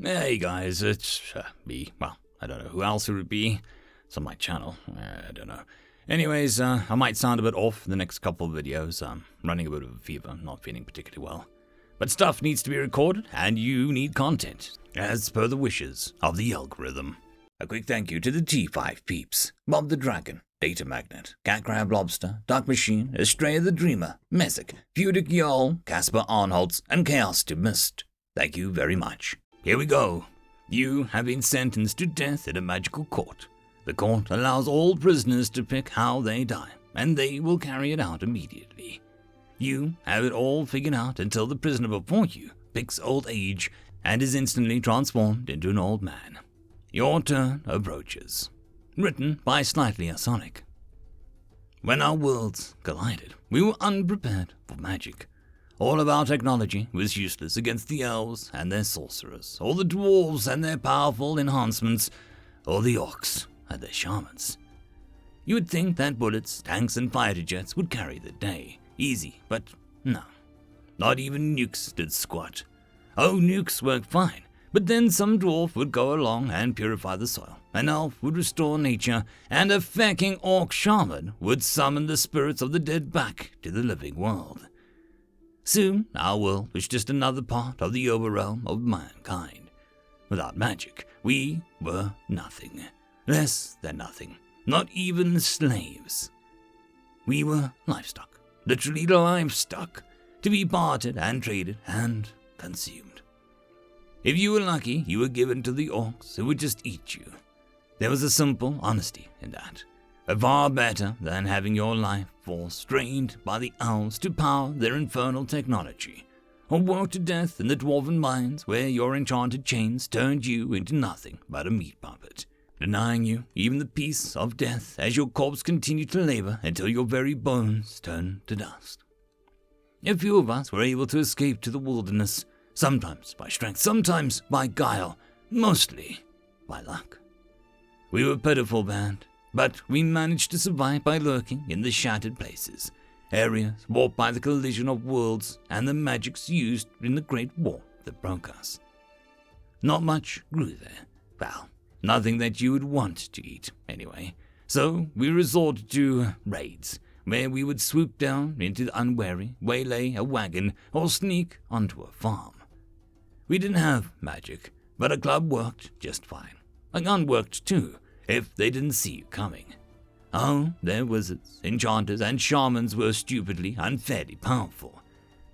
Hey guys, it's me. Well, I don't know who else it would be. It's on my channel. I don't know. Anyways, I might sound a bit off the next couple of videos. I'm running a bit of a fever, not feeling particularly well. But stuff needs to be recorded, and you need content, as per the wishes of the algorithm. A quick thank you to the T5 peeps: Bob the Dragon, Datamagnet, Cat Crab Lobster, DuckMachine, Astraya the Dreamer, Mezec, Feudic Jarl, Casper Arnholtz, and Chaos to Mist. Thank you very much. Here we go. You have been sentenced to death at a magical court. The court allows all prisoners to pick how they die, and they will carry it out immediately. You have it all figured out until the prisoner before you picks old age and is instantly transformed into an old man. Your turn approaches. Written by Slightly Asonic. When our worlds collided, we were unprepared for magic. All of our technology was useless against the elves and their sorcerers, or the dwarves and their powerful enhancements, or the orcs and their shamans. You would think that bullets, tanks, and fighter jets would carry the day. Easy, but no. Not even nukes did squat. Oh, nukes worked fine, but then some dwarf would go along and purify the soil, an elf would restore nature, and a fucking orc shaman would summon the spirits of the dead back to the living world. Soon, our world was just another part of the overrealm of mankind. Without magic, we were nothing. Less than nothing. Not even slaves. We were livestock. Literally livestock. To be bartered and traded and consumed. If you were lucky, you were given to the orcs who would just eat you. There was a simple honesty in that. Far better than having your life force drained by the elves to power their infernal technology, or work to death in the dwarven mines where your enchanted chains turned you into nothing but a meat puppet, denying you even the peace of death as your corpse continued to labor until your very bones turned to dust. A few of us were able to escape to the wilderness, sometimes by strength, sometimes by guile, mostly by luck. We were a pitiful band, but we managed to survive by lurking in the shattered places, areas warped by the collision of worlds and the magics used in the Great War that broke us. Not much grew there. Well, nothing that you would want to eat, anyway. So we resorted to raids, where we would swoop down into the unwary, waylay a wagon, or sneak onto a farm. We didn't have magic, but a club worked just fine. A gun worked too, if they didn't see you coming. Oh, their wizards, enchanters, and shamans were stupidly, unfairly powerful.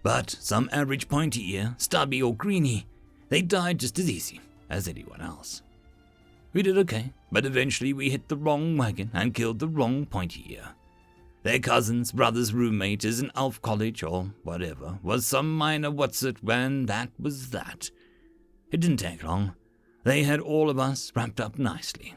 But some average pointy ear, stubby or greeny, they died just as easy as anyone else. We did okay, but eventually we hit the wrong wagon and killed the wrong pointy ear. Their cousin's brother's roommate is in elf college or whatever, was some minor what's-it, and that was that. It didn't take long. They had all of us wrapped up nicely.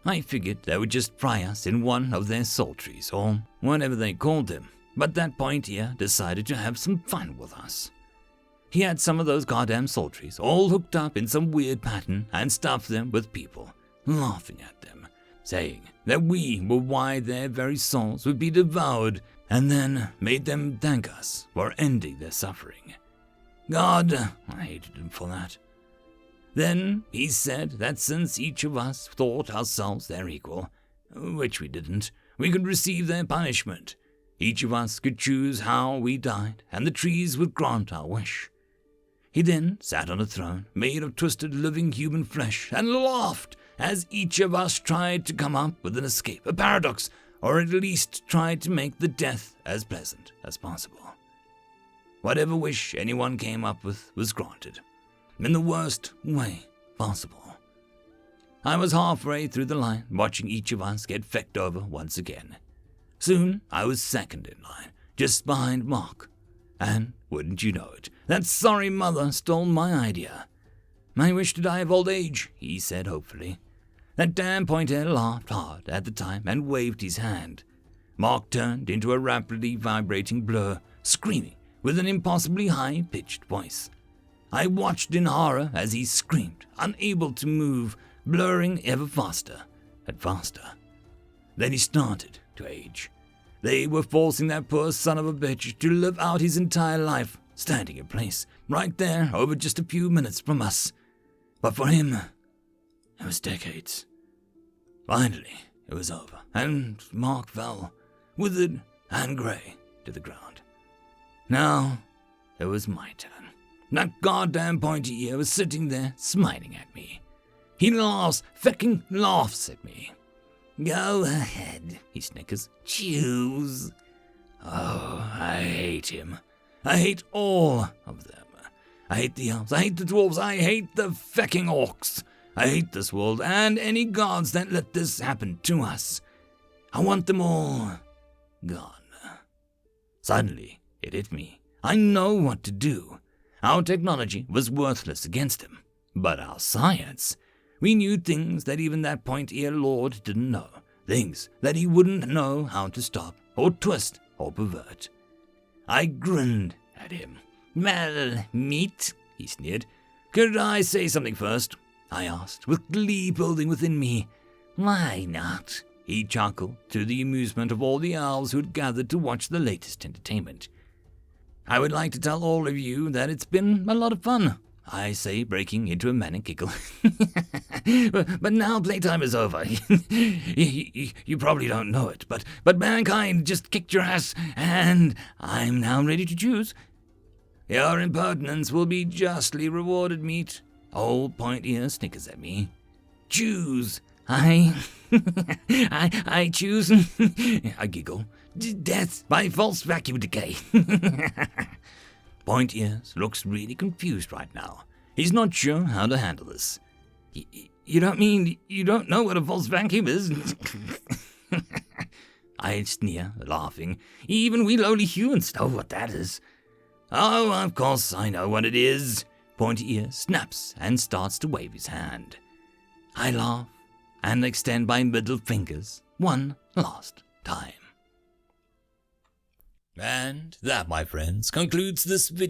I figured they would just fry us in one of their sultries, or whatever they called them, but that pointy ear decided to have some fun with us. He had some of those goddamn sultries all hooked up in some weird pattern and stuffed them with people, laughing at them, saying that we were why their very souls would be devoured, and then made them thank us for ending their suffering. God, I hated him for that. Then he said that since each of us thought ourselves their equal, which we didn't, we could receive their punishment. Each of us could choose how we died, and the trees would grant our wish. He then sat on a throne made of twisted living human flesh and laughed as each of us tried to come up with an escape, a paradox, or at least tried to make the death as pleasant as possible. Whatever wish anyone came up with was granted, in the worst way possible. I was halfway through the line, watching each of us get fecked over once again. Soon, I was second in line, just behind Mark. And, wouldn't you know it, that sorry mother stole my idea. I wish to die of old age, he said hopefully. That damn pointer laughed hard at the time and waved his hand. Mark turned into a rapidly vibrating blur, screaming with an impossibly high-pitched voice. I watched in horror as he screamed, unable to move, blurring ever faster and faster. Then he started to age. They were forcing that poor son of a bitch to live out his entire life, standing in place, right there over just a few minutes from us. But for him, it was decades. Finally, it was over, and Mark fell, withered and grey, to the ground. Now, it was my turn. That goddamn pointy ear was sitting there, smiling at me. He laughs, fucking laughs at me. Go ahead, he snickers. Choose. Oh, I hate him. I hate all of them. I hate the elves, I hate the dwarves, I hate the fucking orcs. I hate this world and any gods that let this happen to us. I want them all gone. Suddenly, it hit me. I know what to do. Our technology was worthless against him. But our science, we knew things that even that point-ear lord didn't know. Things that he wouldn't know how to stop, or twist, or pervert. I grinned at him. Well, meat, he sneered. Could I say something first? I asked, with glee building within me. Why not? He chuckled, to the amusement of all the elves who had gathered to watch the latest entertainment. I would like to tell all of you that it's been a lot of fun, I say, breaking into a manic giggle. but now playtime is over. you probably don't know it, but mankind just kicked your ass, and I'm now ready to choose. Your impertinence will be justly rewarded, meat. Old Point-Ear snickers at me. Choose. I choose. I giggle. Death by false vacuum decay. Point-Ears looks really confused right now. He's not sure how to handle this. You don't mean you don't know what a false vacuum is? I sneer, laughing. Even we lowly humans know what that is. Oh, of course I know what it is. Pointy-Ear snaps and starts to wave his hand. I laugh and extend my middle fingers one last time. And that, my friends, concludes this video.